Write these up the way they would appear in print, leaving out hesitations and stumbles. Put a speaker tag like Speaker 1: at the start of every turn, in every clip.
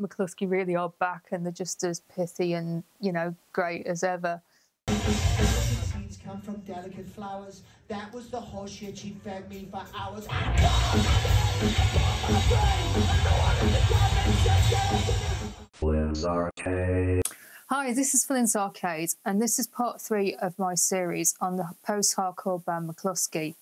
Speaker 1: McCluskey really are back, and they're just as pithy and, you know, great as ever.
Speaker 2: Seeds come from delicate flowers. That was the whole shit she fed me for hours.
Speaker 3: Flynn's Arcade.
Speaker 1: Hi, this is Flynn's Arcade, and this is part 3 of my series on the post-hardcore band McClusky.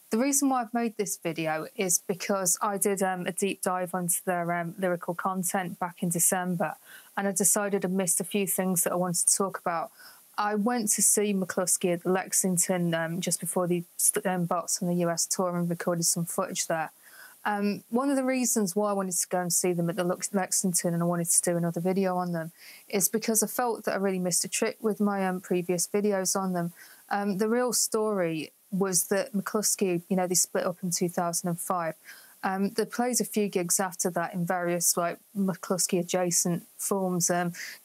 Speaker 1: The reason why I've made this video is because I did a deep dive onto their lyrical content back in December, and I decided I missed a few things that I wanted to talk about. I went to see McClusky at the Lexington just before they embarked on the US tour and recorded some footage there. One of the reasons why I wanted to go and see them at the Lexington and I wanted to do another video on them is because I felt that I really missed a trick with my previous videos on them. The real story was that McClusky, you know, they split up in 2005. They played a few gigs after that in various like McClusky adjacent forms,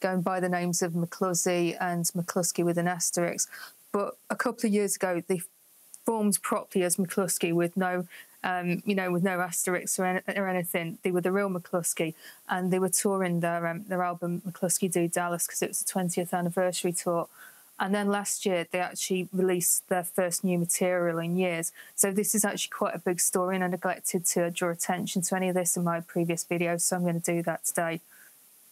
Speaker 1: going by the names of McClusky and McClusky with an asterisk. But a couple of years ago, they formed properly as McClusky with no, you know, with no asterisks or anything. They were the real McClusky, and they were touring their album McClusky Do Dallas because it was the 20th anniversary tour. And then last year, they actually released their first new material in years. So this is actually quite a big story, and I neglected to draw attention to any of this in my previous videos, so I'm going to do that today.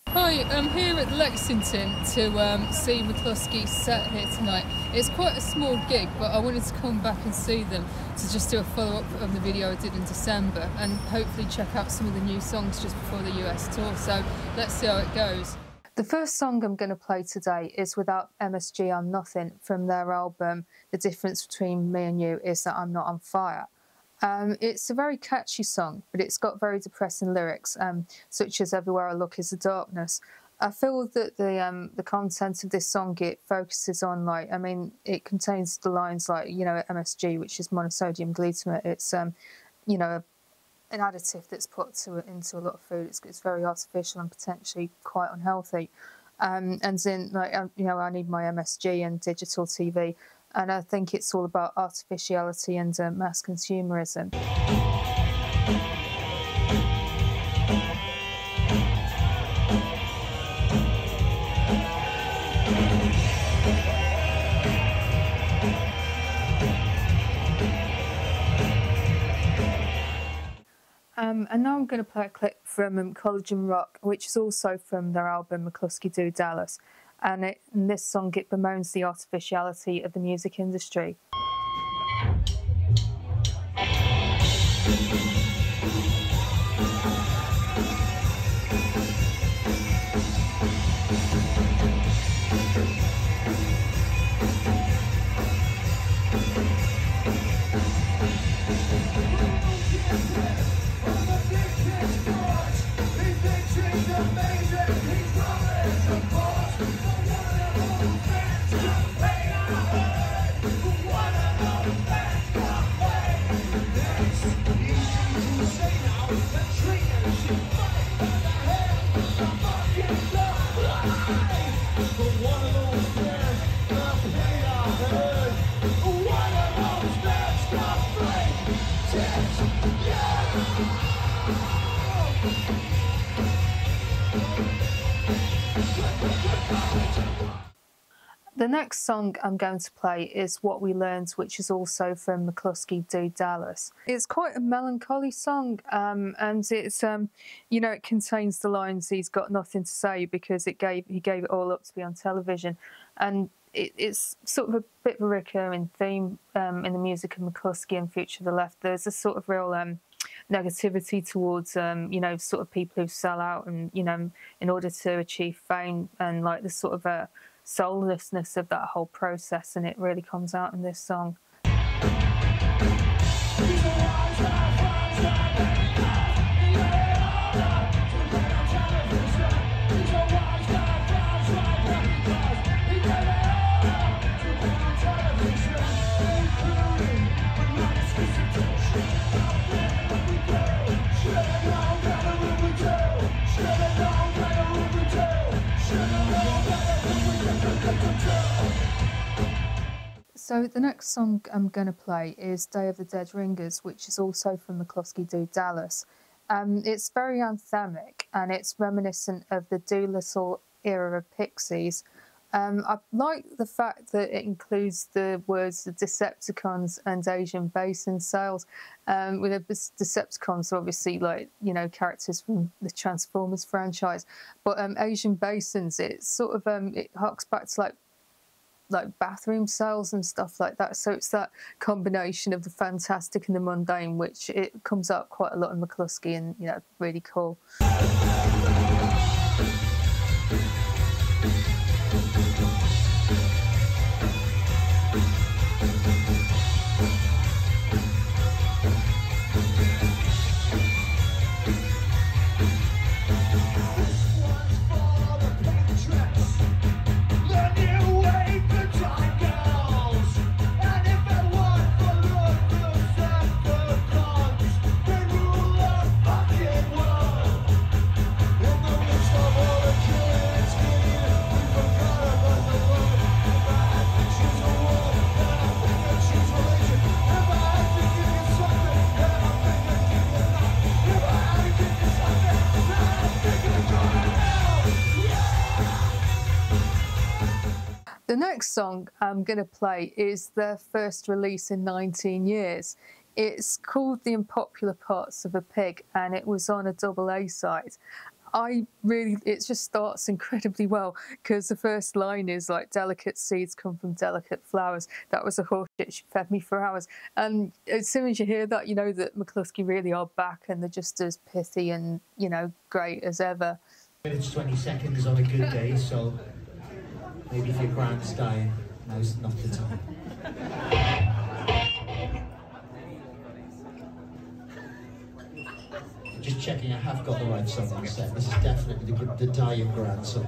Speaker 4: Hi, I'm here at Lexington to see McClusky set here tonight. It's quite a small gig, but I wanted to come back and see them to just do a follow-up of the video I did in December and hopefully check out some of the new songs just before the US tour. So let's see how it goes.
Speaker 1: The first song I'm going to play today is Without MSG I'm Nothing from their album The Difference Between Me and You Is That I'm Not on Fire. It's a very catchy song, but it's got very depressing lyrics, such as Everywhere I Look Is the Darkness. I feel that the content of this song, it focuses on, like, I mean, it contains the lines like, you know, MSG, which is monosodium glutamate. It's, you know, an additive that's put into a lot of food. It's very artificial and potentially quite unhealthy. And then, like, you know, I need my MSG and digital TV, and I think it's all about artificiality and mass consumerism. And now I'm going to play a clip from Collagen Rock, which is also from their album McClusky Do Dallas. And in this song, it bemoans the artificiality of the music industry. The next song I'm going to play is What We Learned, which is also from McClusky Do Dallas. It's quite a melancholy song, and it's you know, it contains the lines "He's got nothing to say" because he gave it all up to be on television, and it's sort of a bit of a recurring theme in the music of McClusky and Future of the Left. There's a sort of real negativity towards you know, sort of people who sell out and, you know, in order to achieve fame, and like the sort of soullessness of that whole process, and it really comes out in this song. So the next song I'm going to play is Day of the Dead Ringers, which is also from McClusky Do Dallas. It's very anthemic and it's reminiscent of the Doolittle era of Pixies. I like the fact that it includes the words the Decepticons and Asian Basin sales. With the Decepticons, are obviously, like, you know, characters from the Transformers franchise, but Asian Basins, it's sort of it harks back to like bathroom sales and stuff like that. So it's that combination of the fantastic and the mundane, which it comes out quite a lot in McCluskey, and, you know, really cool. The next song I'm going to play is their first release in 19 years. It's called The Unpopular Parts of a Pig, and it was on a double A side. It just starts incredibly well, because the first line is like, delicate seeds come from delicate flowers. That was a horse shit, she fed me for hours. And as soon as you hear that, you know that McCluskey really are back, and they're just as pithy and, you know, great as ever.
Speaker 2: Minutes 20 seconds on a good day, so maybe if your grand's dying, now's not the time. Just checking I have got the right song on set. This is definitely the Dier Grand song.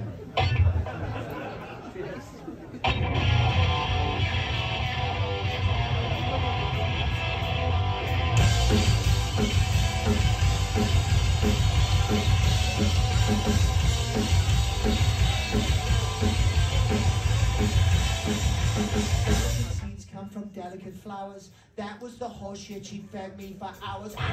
Speaker 2: Seeds come from delicate flowers. That was the horse shit she fed me for hours. Death,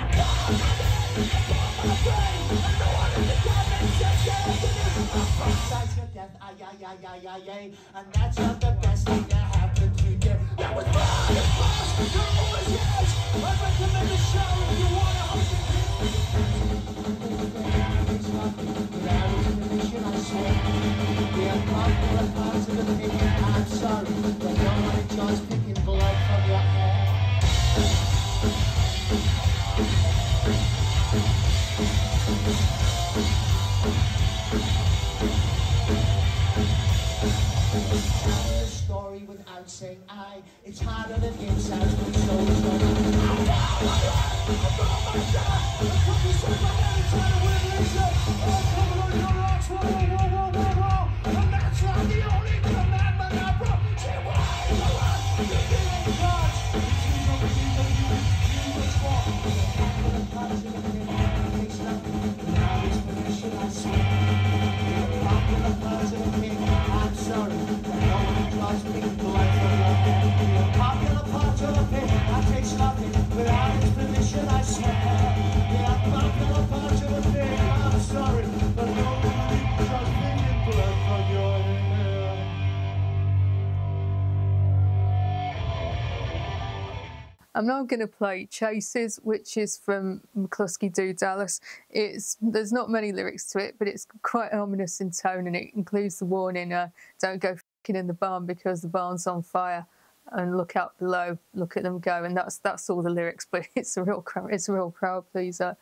Speaker 2: and that's not the best thing that happened to you. That was fun, it was, I recommend the show if you want to host I swear. The unpopular parts of the pig, I'm sorry, but no one enjoys picking blood from your hair. Story without saying I. It's harder than insides when stories don't. And that's not the only commandment I broke. Say why the one you didn't touch. I'm sorry, but no one enjoys picking blood from your head. The unpopular parts of a pig, I taste nothing without his permission, I swear. The unpopular parts of a pig, I'm sorry, but no one enjoys picking blood from your head.
Speaker 1: I'm now going to play Chases, which is from McCluskey Do Dallas. There's not many lyrics to it, but it's quite ominous in tone, and it includes the warning, don't go f***ing in the barn because the barn's on fire, and look out below, look at them go. And that's all the lyrics, but it's a real crowd pleaser.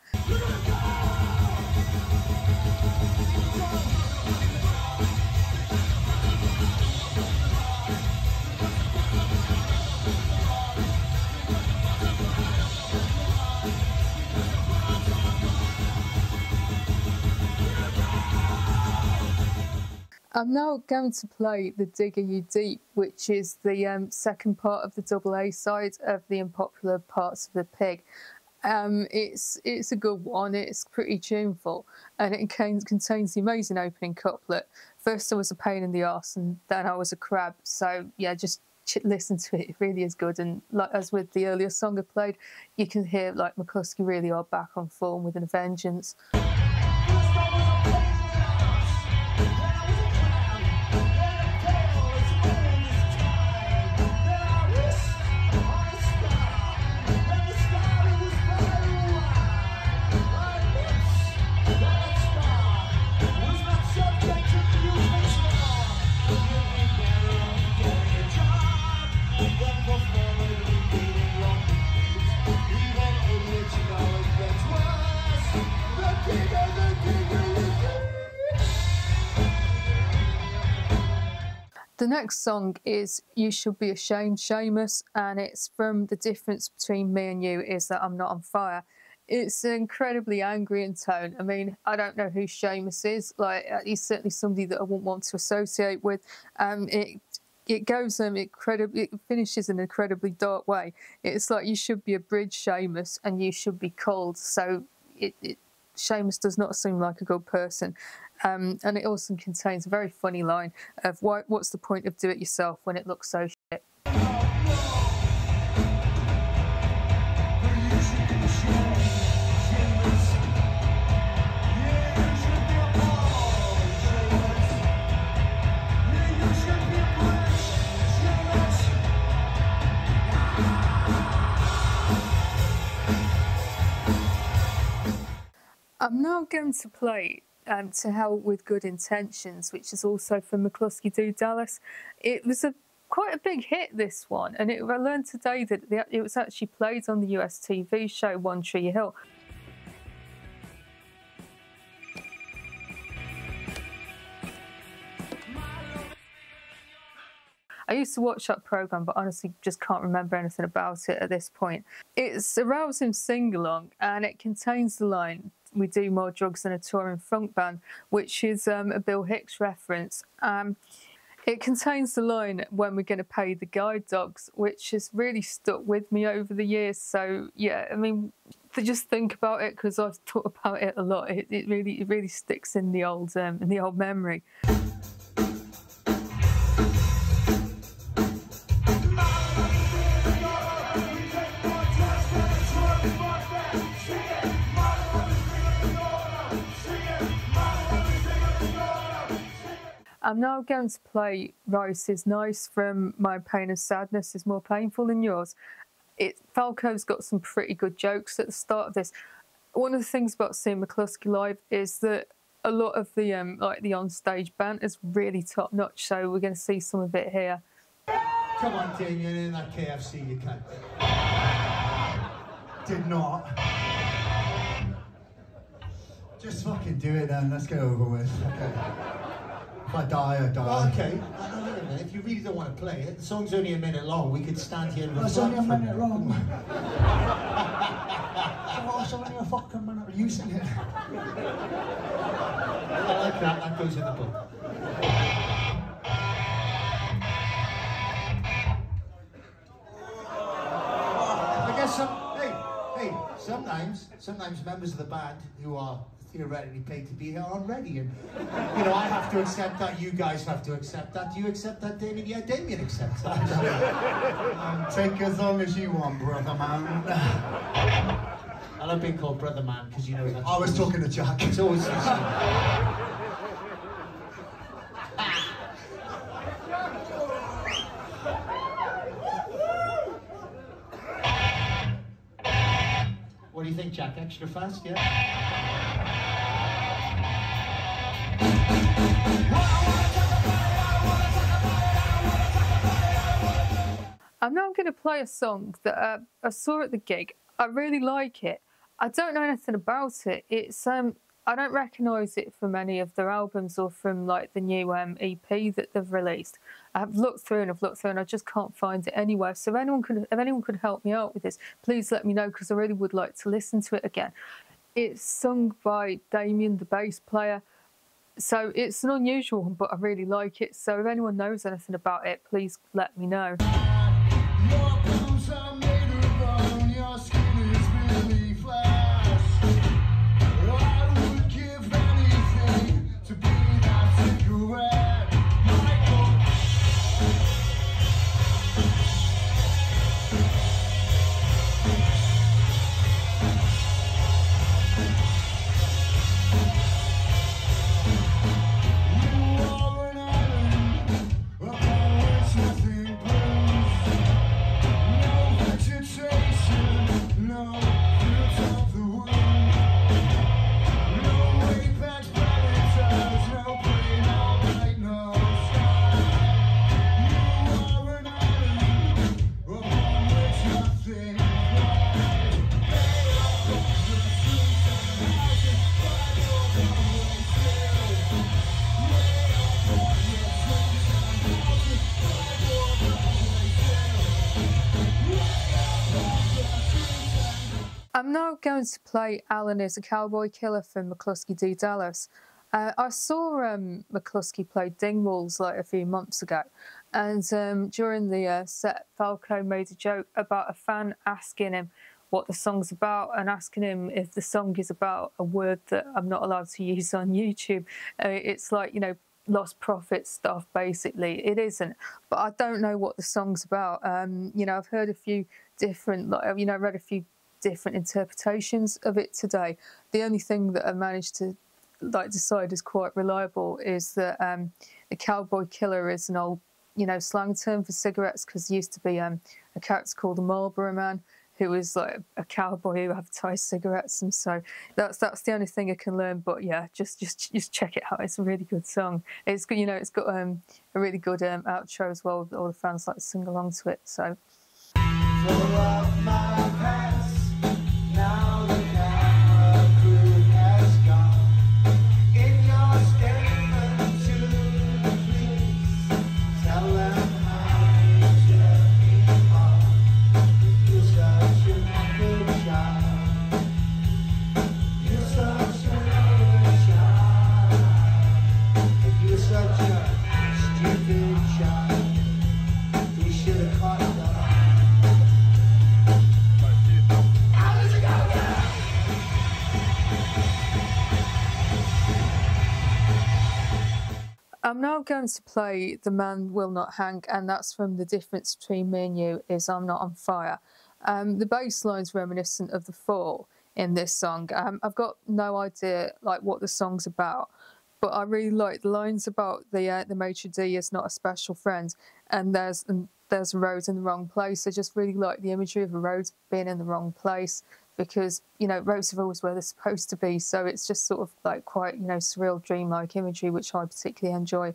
Speaker 1: I'm now going to play the Dier You Deep, which is the second part of the double A side of the Unpopular Parts of the Pig. It's a good one, it's pretty tuneful, and it contains the amazing opening couplet. First I was a pain in the arse, and then I was a crab, so yeah, just listen to it. It really is good. And like as with the earlier song I played, you can hear like McCluskey really are back on form with a vengeance. The next song is You Should Be Ashamed, Seamus, and it's from The Difference Between Me and You Is That I'm Not on Fire. It's incredibly angry in tone. I mean, I don't know who Seamus is. Like, he's certainly somebody that I wouldn't want to associate with. It goes it finishes in an incredibly dark way. It's like you should be a bridge, Seamus, and you should be cold. So Seamus does not seem like a good person. And it also contains a very funny line of what's the point of do it yourself when it looks so shit. I'm now going to play To Hell With Good Intentions, which is also from McClusky Do Dallas. It was quite a big hit, this one, and I learned today that it was actually played on the US TV show One Tree Hill. I used to watch that programme, but honestly just can't remember anything about it at this point. It's a rousing sing-along, and it contains the line, "We do more drugs than a touring funk band," which is a Bill Hicks reference. It contains the line, "When we're going to pay the guide dogs," which has really stuck with me over the years. So yeah, I mean, just think about it, because I've thought about it a lot. It really sticks in the old memory. I'm now going to play Rice Is Nice from My Pain and Sadness Is More Painful Than Yours. Falco's got some pretty good jokes at the start of this. One of the things about seeing McClusky live is that a lot of the the on-stage banter is really top-notch, so we're going to see some of it here.
Speaker 2: Come on, Damien, in that KFC, you can't. Did not. Just fucking do it then, let's get over with. Okay. If I die, I die. Well, okay, wait a minute. If you really don't want to play it, the song's only a minute long. We could stand here and it's only a minute long. It's only a fucking minute. You sing it. I like that. That goes in the book. I guess sometimes members of the band who are theoretically paid to be here aren't ready, and you know, I have to accept that, you guys have to accept that. Do you accept that, Damien? Yeah, Damien accepts that. Take as long as you want, brother man. I love being called brother man, because you know that's I was talking to Jack. It's always What do you think, Jack? Extra fast, yeah?
Speaker 1: I'm now going to play a song that I saw at the gig. I really like it. I don't know anything about it. It's I don't recognise it from any of their albums or from like the new EP that they've released. I've looked through and I just can't find it anywhere. So if anyone could help me out with this, please let me know, because I really would like to listen to it again. It's sung by Damien, the bass player. So it's an unusual one, but I really like it. So if anyone knows anything about it, please let me know.
Speaker 2: Your bones are made of bone, your skin is really flesh. I would give anything to be that cigarette. Michael.
Speaker 1: now going to play Alan is a Cowboy Killer from McCluskey Do Dallas. I saw McCluskey play Dingwalls like a few months ago, and during the set, Falco made a joke about a fan asking him what the song's about and asking him if the song is about a word that I'm not allowed to use on YouTube. It's like, you know, lost profit stuff, basically. It isn't, but I don't know what the song's about. You know, I've heard a few different, like, you know, read a few different interpretations of it today. The only thing that I managed to like decide is quite reliable is that the Cowboy Killer is an old, you know, slang term for cigarettes, because there used to be a character called the Marlboro Man who was like a cowboy who advertised cigarettes, and so that's the only thing I can learn. But yeah, just check it out. It's a really good song. It's good, you know. It's got a really good outro as well. All the fans like to sing along to it. So.
Speaker 2: Full of my past, now the camera crew has gone. In your statement to the police, tell them how you set me on. You're such a good child. You're such a good child. You're such a stupid child. We should have caught them.
Speaker 1: I'm now going to play The Man Will Not Hang, and that's from The Difference Between Me and You Is I'm Not on Fire. The bass line's reminiscent of The Fall in this song. I've got no idea like what the song's about, but I really like the lines about the maitre d' is not a special friend, and there's a road in the wrong place. I just really like the imagery of a road being in the wrong place, because, you know, roads are always where they're supposed to be, so it's just sort of like quite, you know, surreal, dreamlike imagery, which I particularly enjoy.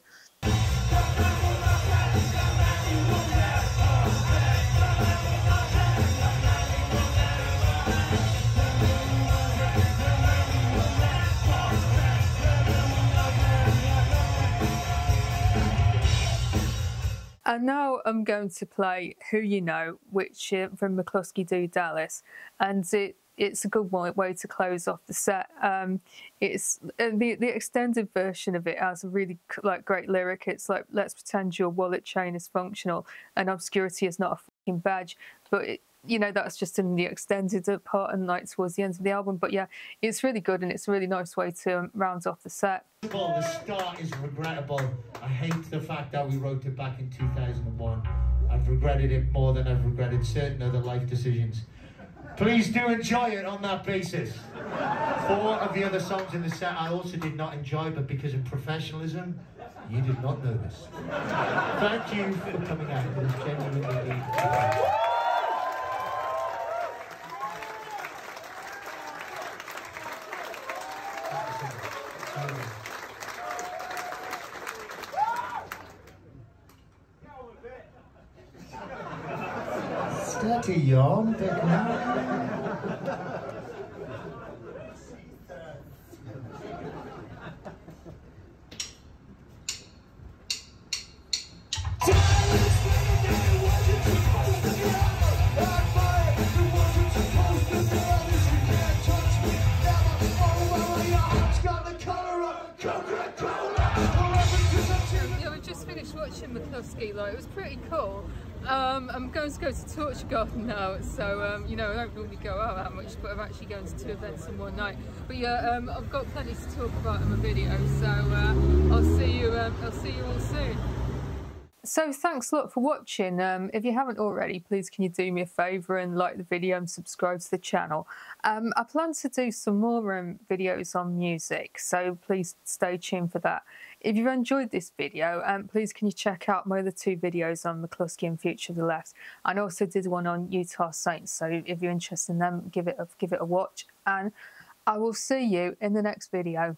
Speaker 1: And now I'm going to play Who You Know, which from McCluskey Do Dallas, and it's a good way to close off the set. It's the extended version of it has a really like great lyric. It's like, let's pretend your wallet chain is functional and obscurity is not a fucking badge. But it, you know, that's just in the extended part and like towards the end of the album. But yeah, it's really good, and it's a really nice way to round off the set.
Speaker 2: The start is regrettable. I hate the fact that we wrote it back in 2001. I've regretted it more than I've regretted certain other life decisions. Please do enjoy it on that basis. 4 of the other songs in the set I also did not enjoy, but because of professionalism, you did not know this. Thank you for coming out. It was genuinely Steady yawn, big man.
Speaker 4: Yeah, we just finished watching McCluskey. Like, it was pretty cool. I'm going to go to Torture Garden now, so you know, I don't normally go out that much, but I'm actually going to 2 events in one night. But yeah, I've got plenty to talk about in my video, so I'll see you all soon.
Speaker 1: So thanks a lot for watching. If you haven't already, please can you do me a favour and like the video and subscribe to the channel. I plan to do some more videos on music, so please stay tuned for that. If you've enjoyed this video, please can you check out my other 2 videos on McCluskey and Future of the Left. I also did one on Utah Saints, so if you're interested in them, give it a watch, and I will see you in the next video.